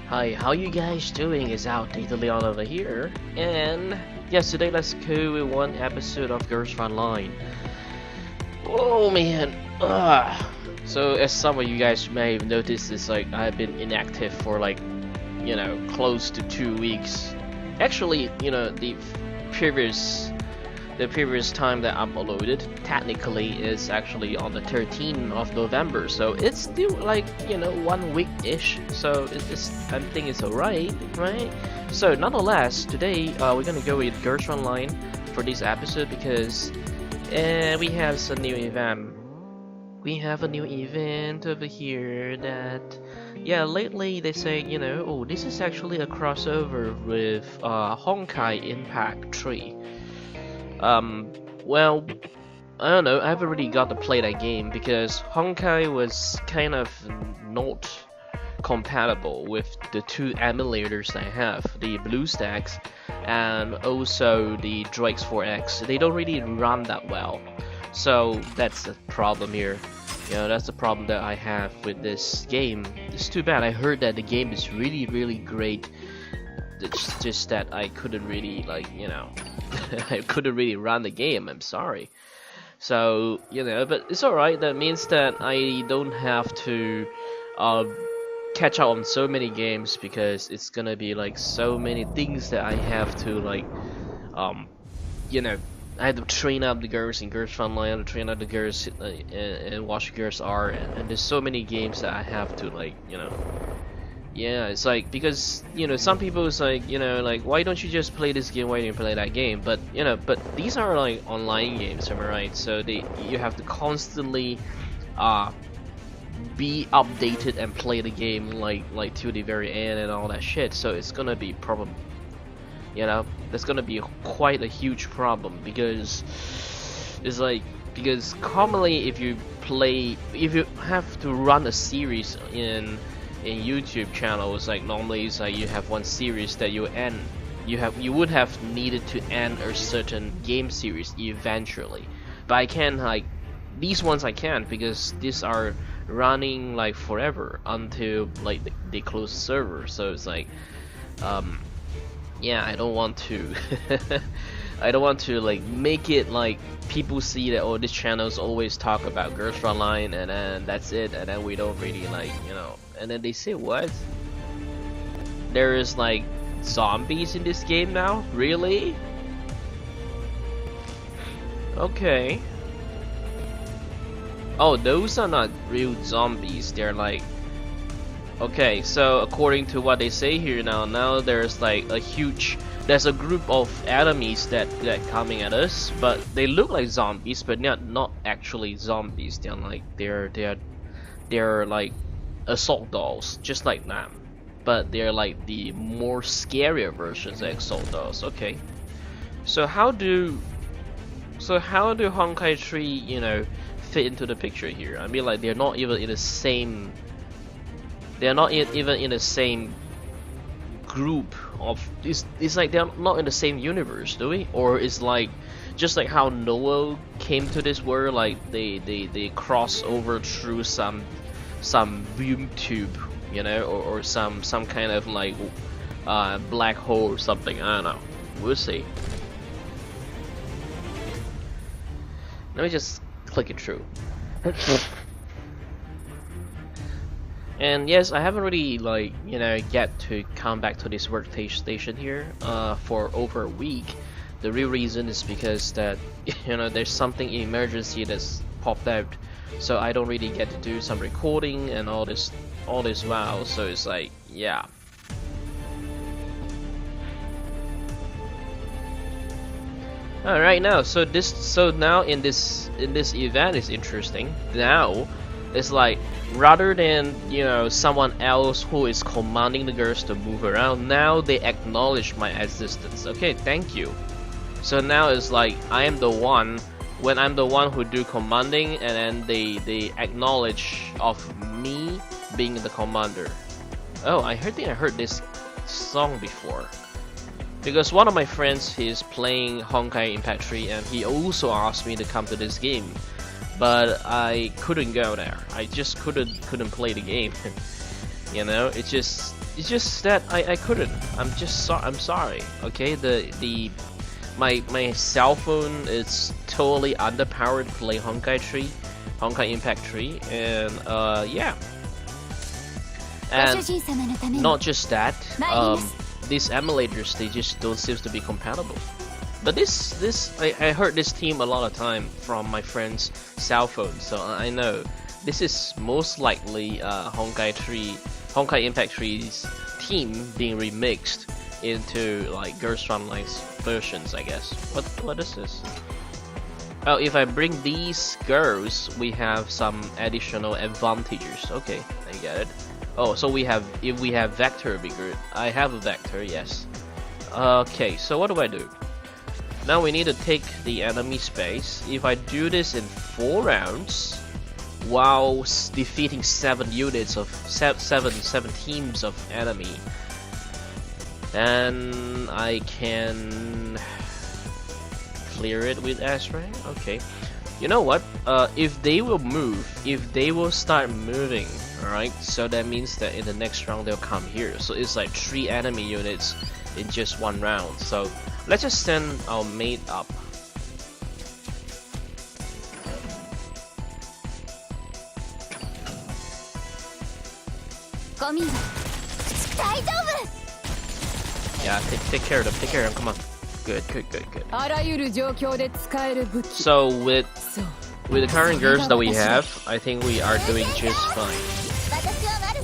Hi, how you guys doing? It's Outdated Leon over here, and yes, today let's go with one episode of Girls Frontline. Oh man, So as some of you guys may have noticed, it's like I've been inactive for like, close to 2 weeks. Actually, previous the previous time that I uploaded technically is actually on the 13th of November, so it's still like 1 week-ish, so I think it's alright, right? So nonetheless, today we're gonna go with Girls Online for this episode because we have some new event. We have a new event over here that, yeah, lately they say, oh, this is actually a crossover with Honkai Impact 3. Well, I don't know, I haven't really got to play that game because Honkai was kind of not compatible with the two emulators I have, the BlueStacks and also the Drakes 4X. They don't really run that well, so that's the problem here. That's the problem that I have with this game. It's too bad. I heard that the game is really great. It's just that I couldn't really I couldn't really run the game, I'm sorry. So, but it's alright, that means that I don't have to catch up on so many games because it's gonna be like so many things that I have to I have to train up the girls in Girls Frontline, I have to train up the girls and watch girls are, and there's so many games that I have to yeah, it's like, because some people is like, why don't you just play this game, why don't you play that game? But but these are like online games, am I right? So you have to constantly be updated and play the game like to the very end and all that shit. So it's gonna be problem, that's gonna be quite a huge problem because it's like, because commonly if you have to run a series in YouTube channels, like normally it's like you have one series that you end, you would have needed to end a certain game series eventually, but I can these ones I can't because these are running like forever until they close the server. So it's like yeah, I don't want to I don't want to make it like people see that, oh, this channel's always talk about Girls Frontline and then that's it, and then we don't really and then they say, what? There is zombies in this game now? Really? Okay. Oh, those are not real zombies, they're okay, so according to what they say here now there's there's a group of enemies that coming at us, but they look like zombies, but not actually zombies. They're like assault dolls, just like them, but they're like the more scarier versions of assault dolls. Okay, so how do Honkai 3 fit into the picture here? I mean, they're not even in the same. They're not even in the same group of. It's like they're not in the same universe, do we? Or it's just like how Noah came to this world, they cross over through some boom tube, or some kind of black hole or something. I don't know. We'll see. Let me just click it through. And yes, I haven't really get to come back to this workstation here for over a week. The real reason is because that there's something emergency that's popped out, so I don't really get to do some recording and all this while. So it's like, yeah. Alright, now so now in this event is interesting. Now it's like, rather than someone else who is commanding the girls to move around, now they acknowledge my existence. Okay, thank you. So now it's like I'm the one who do commanding, and then they acknowledge of me being the commander. Oh, I think I heard this song before, because one of my friends, he's playing Honkai Impact 3 and he also asked me to come to this game, but I couldn't go there. I just couldn't play the game. You know, it's just that I couldn't. I'm sorry. Okay, my cell phone is totally underpowered to play Honkai Impact 3, and yeah. And not just that, these emulators, they just don't seem to be compatible. But I heard this theme a lot of time from my friend's cell phone, so I know this is most likely Honkai Impact 3's theme being remixed into like Girls Frontline's versions, I guess. What is this? Oh, if I bring these girls, we have some additional advantages. Okay, I get it. Oh, so if we have vector, it'd be good. I have a vector, yes. Okay, so what do I do? Now we need to take the enemy space. If I do this in 4 rounds, while defeating 7 units of seven teams of enemy, then I can clear it with S rank. Okay. You know what? If they will move, if they will start moving, alright, so that means that in the next round they'll come here. So it's like 3 enemy units in just 1 round. So let's just send our mate up. Yeah, take care of them, come on. Good. So with the current girls that we have, I think we are doing just fine.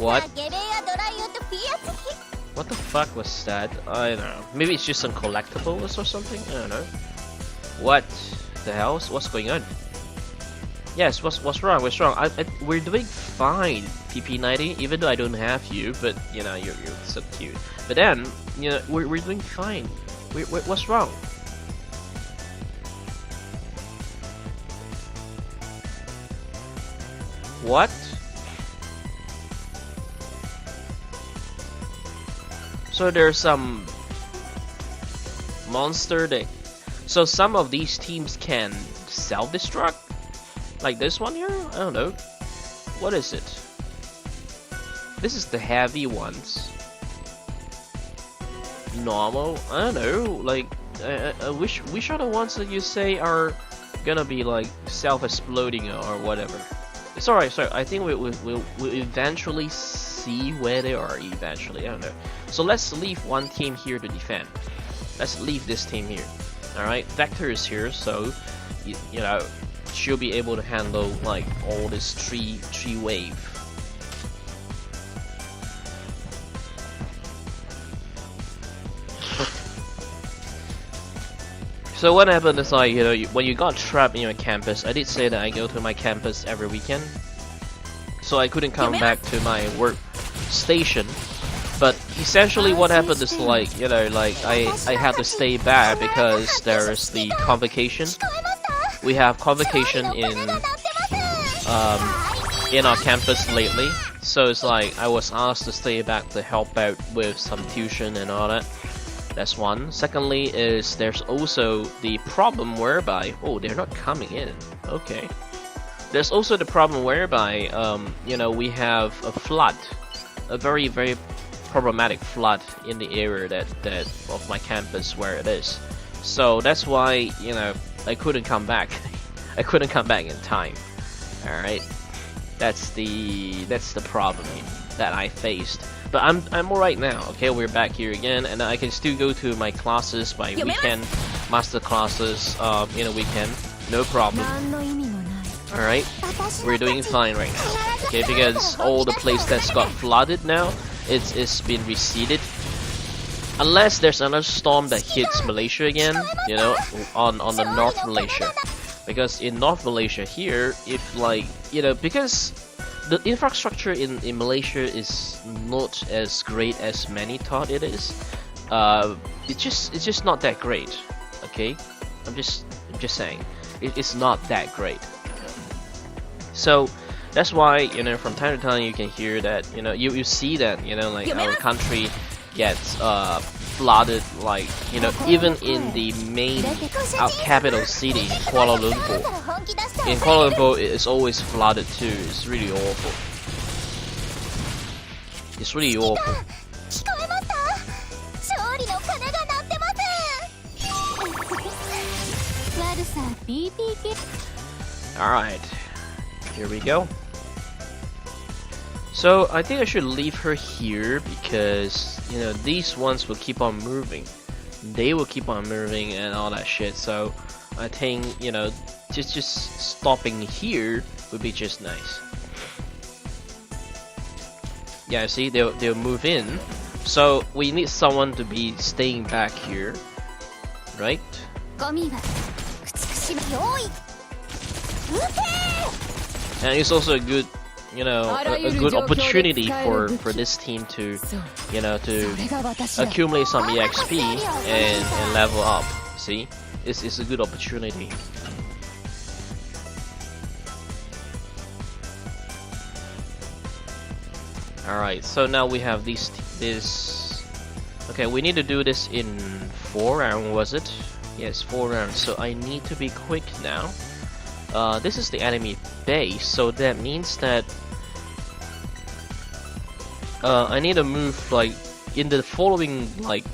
What? What the fuck was that? I don't know. Maybe it's just some collectibles or something? I don't know. What the hell? What's going on? Yes, what's wrong? We're doing fine, PP90, even though I don't have you, but you know, you're so cute. But then, you know, we're doing fine. What's wrong? What? So there's some monster that... So some of these teams can self-destruct? Like this one here? I don't know. What is it? This is the heavy ones. Normal? I don't know. Like, which are the ones that you say are gonna be like self-exploding or whatever? It's alright, sorry. I think we'll eventually see where they are eventually. I don't know. So let's leave one team here to defend. Let's leave this team here. Alright, Vector is here, so you know, she'll be able to handle like all this tree wave. So what happened is, like, you know, when you got trapped in your campus, I did say that I go to my campus every weekend, so I couldn't come back to my workstation. But essentially what happened is, like, you know, like I had to stay back because there is the convocation. We have convocation in our campus lately, so it's like I was asked to stay back to help out with some tuition and all that. That's one. Secondly is there's also the problem whereby, oh, they're not coming in. Okay. There's also the problem whereby you know, we have a flood, a very problematic flood in the area that of my campus where it is. So that's why, you know, I couldn't come back. I couldn't come back in time. All right. That's the problem that I faced. But I'm alright now. Okay, we're back here again, and I can still go to my classes, my weekend master classes in a weekend, no problem. All right, we're doing fine right now. Okay, because all the place that's got flooded now, it's been receded. Unless there's another storm that hits Malaysia again, you know, on the North Malaysia. Because in North Malaysia here, if like, you know, because the infrastructure in Malaysia is not as great as many thought it is. It's just not that great. Okay, I'm just saying, it's not that great. So that's why, you know, from time to time you can hear that, you know, you see that, you know, like our country gets flooded, like, you know, even in the main capital city, Kuala Lumpur. In Kuala Lumpur, it's always flooded too. It's really awful. It's really awful. Alright, here we go. So I think I should leave her here because, you know, these ones will keep on moving. They will keep on moving and all that shit. So I think, you know, just stopping here would be just nice. Yeah, see, they'll move in. So we need someone to be staying back here, right? And it's also a good, you know, a good opportunity for this team to, you know, to accumulate some EXP and level up. See, it's a good opportunity. All right, so now we have this. Okay, we need to do this in 4 rounds, was it? Yes, 4 rounds. So I need to be quick now. This is the enemy base, so that means that I need to move like in the following, like,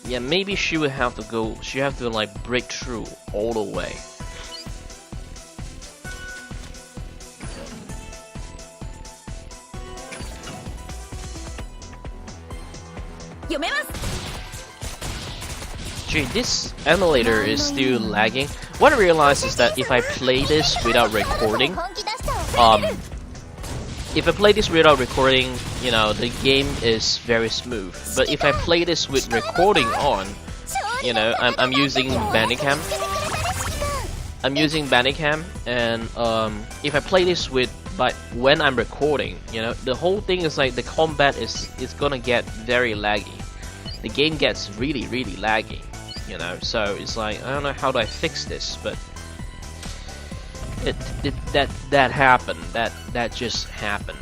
yeah, maybe she would have to go. She have to like break through all the way. Gee, this emulator is still lagging. What I realized is that if I play this without recording, you know, the game is very smooth. But if I play this with recording on, you know, I'm using Bandicam. And if I play this with, but when I'm recording, you know, the whole thing is like the combat is gonna get very laggy. The game gets really laggy. You know, so it's like, I don't know how do I fix this, but that happened. That just happened.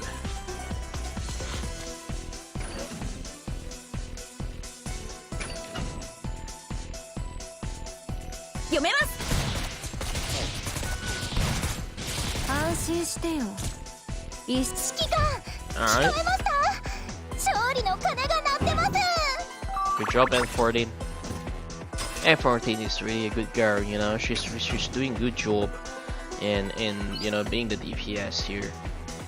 Alright. Good job, N14. N14 is really a good girl, you know. She's doing good job in you know, being the DPS here,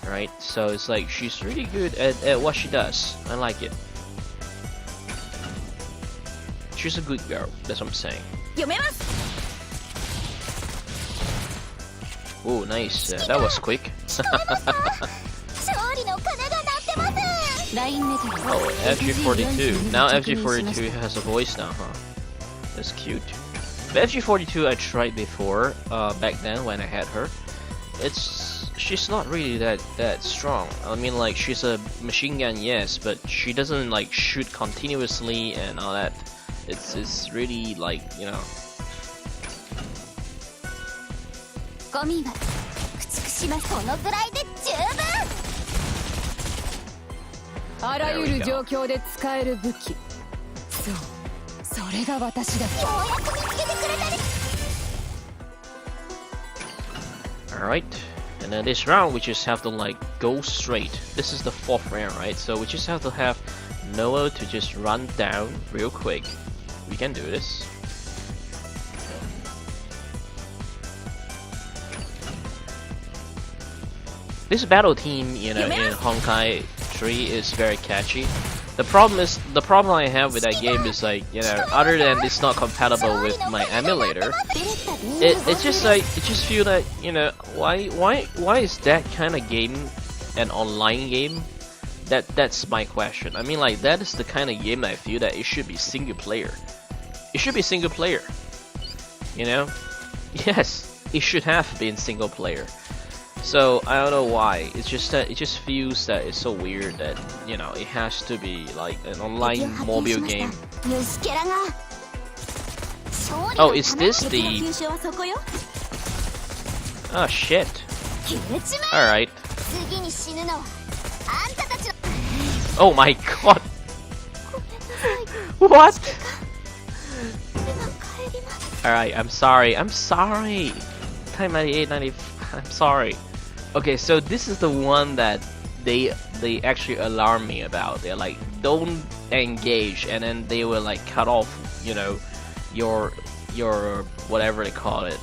right? So it's like she's really good at what she does. I like it. She's a good girl. That's what I'm saying. Oh, nice. That was quick. Oh, FG42. Now FG42 has a voice now, huh? That's cute. But FG42 I tried before, back then when I had her. She's not really that strong. I mean, like, she's a machine gun, yes, but she doesn't like shoot continuously and all that. It's really like, you know. There we go. Alright, and then this round we just have to like go straight. This is the 4th round, right? So we just have to have Noah to just run down real quick. We can do this. This battle team, you know, in Honkai 3 is very catchy. The problem I have with that game is like, you know, other than it's not compatible with my emulator, it just feel that, you know, why is that kind of game an online game? That's my question. I mean, like, that is the kind of game that I feel that it should be single player. It should be single player. You know? Yes, it should have been single player. So I don't know why. It's just that it just feels that it's so weird that, you know, it has to be like an online mobile game. Oh, is this the? Oh shit! All right. Oh my god! What? All right, I'm sorry. I'm sorry. Time 98, 95. I'm sorry. Okay, so this is the one that they they actually alarm me about. They're like, don't engage, and then they will like cut off, you know, your whatever they call it,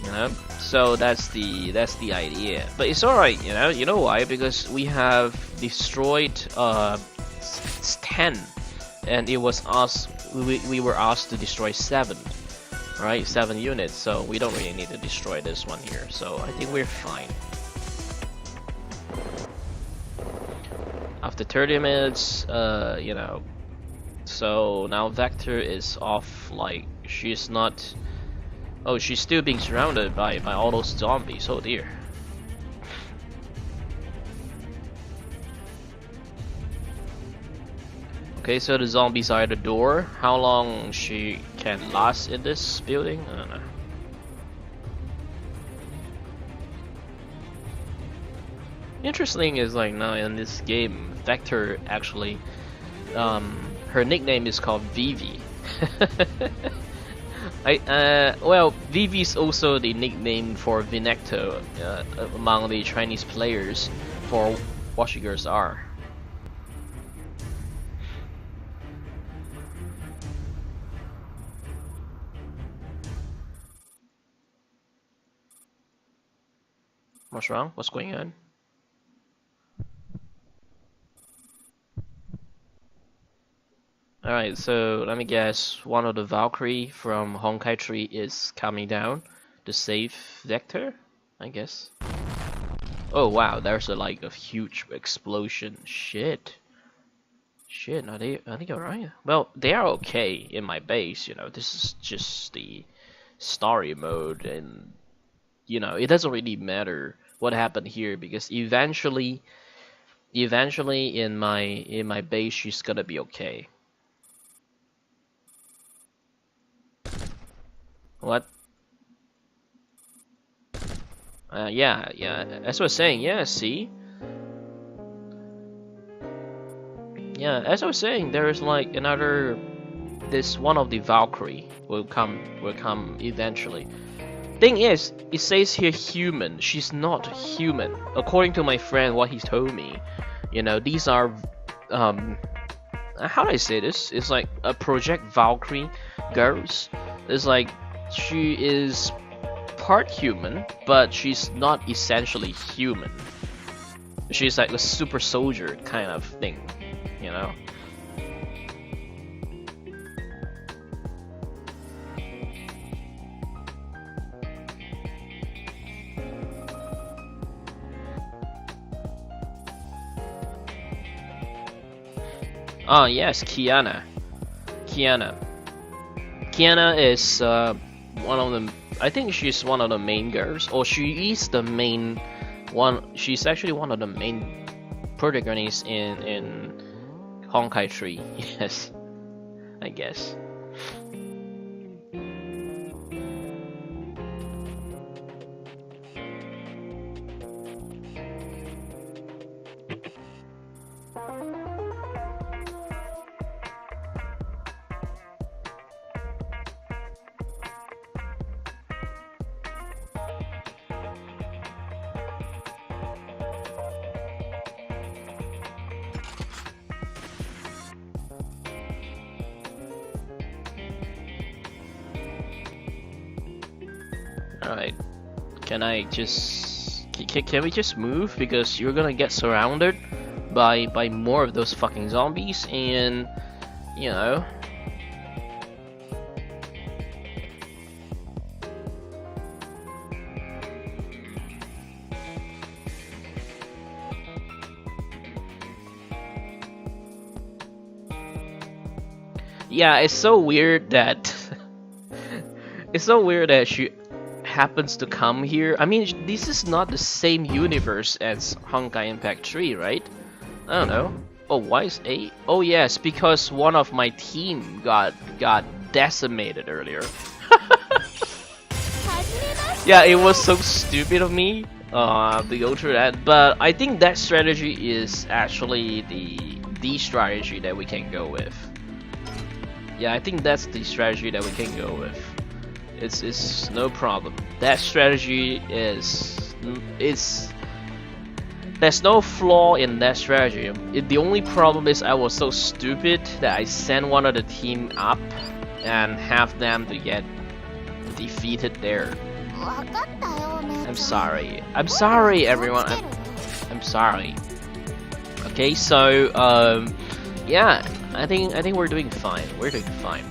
you know. So that's the idea. But it's alright, you know. You know why? Because we have destroyed 10, and it was us. We were asked to destroy 7. Right, 7 units, so we don't really need to destroy this one here, so I think we're fine. After 30 minutes, you know, so now Vector is off, like, she's not... Oh, she's still being surrounded by all those zombies, oh dear. Okay, so the zombies are at the door. How long she can last in this building? I don't know. Interesting is like now in this game, Vector actually, her nickname is called Vivi. Well, Vivi is also the nickname for Vinecto among the Chinese players for Washi Girls are. What's wrong? What's going on? Alright, so let me guess. One of the Valkyrie from Honkai tree is coming down to save Vector, I guess. Oh wow, there's like a huge explosion. Shit. Shit, are they alright? Well, they are okay in my base, you know. This is just the story mode, and you know, it doesn't really matter what happened here because eventually in my base she's gonna be okay. What? Yeah, as I was saying, yeah, see? Yeah, as I was saying, there is like another, this one of the Valkyrie will come eventually. Thing is, it says here human. She's not human. According to my friend, what he told me, you know, these are, how do I say this? It's like a Project Valkyrie girls. It's like, she is part human, but she's not essentially human. She's like a super soldier kind of thing, you know? Oh yes, Kiana is one of the, I think she's one of the main girls, or she is the main one. She's actually one of the main protagonists in Honkai tree. Yes, I guess. Alright, can we just move, because you're gonna get surrounded by more of those fucking zombies, and you know. Yeah, it's so weird that it's so weird that she happens to come here. I mean, this is not the same universe as Honkai Impact 3, right? I don't know. Oh, why is 8? Oh yes, because one of my team got decimated earlier. Yeah, it was so stupid of me to go through that, but I think that strategy is actually the strategy that we can go with. Yeah, I think that's the strategy that we can go with. It's no problem. That strategy is there's no flaw in that strategy. The only problem is I was so stupid that I sent one of the team up and have them to get defeated there. I'm sorry. I'm sorry, everyone. I'm sorry. Okay, so yeah, I think we're doing fine. We're doing fine.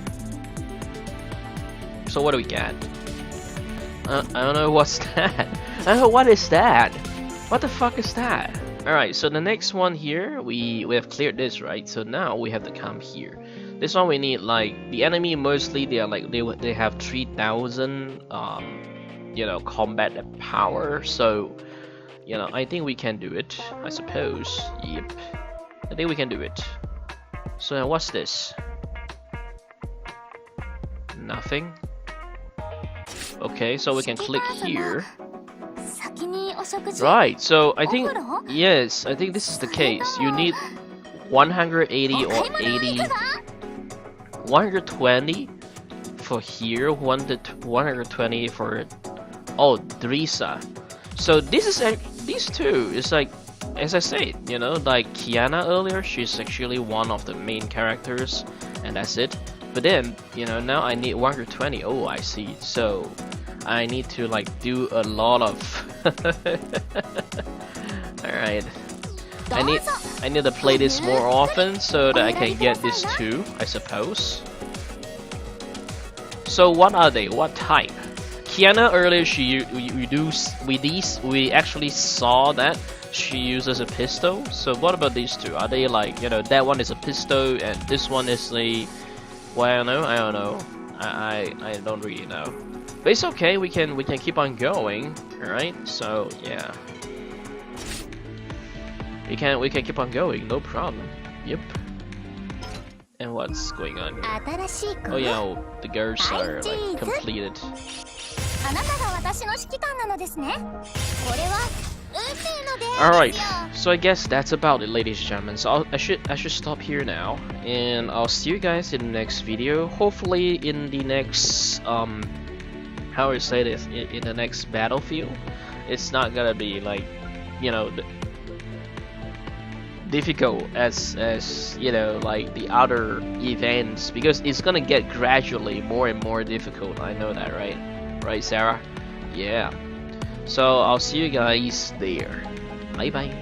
So what do we get? I don't know what's that. I don't know what is that. What the fuck is that? Alright, so the next one here, we have cleared this, right? So now we have to come here. This one we need, like, the enemy mostly they are like they have 3,000 you know, combat power. So you know, I think we can do it, I suppose. Yep, I think we can do it. So now what's this? Nothing. Okay, so we can click here. Right, so I think, yes, I think this is the case. You need 180 or 80, 120 for here, 120 for, oh, Drisa. So this is, these two is like, as I said, you know, like Kiana earlier, she's actually one of the main characters, and that's it. But then, you know, now I need 120. Oh, I see. So I need to like do a lot of alright. I need to play this more often so that I can get this too, I suppose. So what are they? What type? Kiana earlier, we actually saw that she uses a pistol. So what about these two? Are they like, you know, that one is a pistol and this one is a, well, I don't know. I don't really know. But it's okay, we can keep on going, alright? So yeah. We can keep on going, no problem. Yep. And what's going on here? Oh yeah, the girls are like completed. Alright, so I guess that's about it, ladies and gentlemen. So I should stop here now, and I'll see you guys in the next video. Hopefully in the next how would I say this, in the next battlefield. It's not gonna be like, you know, difficult as you know, like the other events, because it's gonna get gradually more and more difficult. I know that, right, Sarah? Yeah. So I'll see you guys there. Bye bye.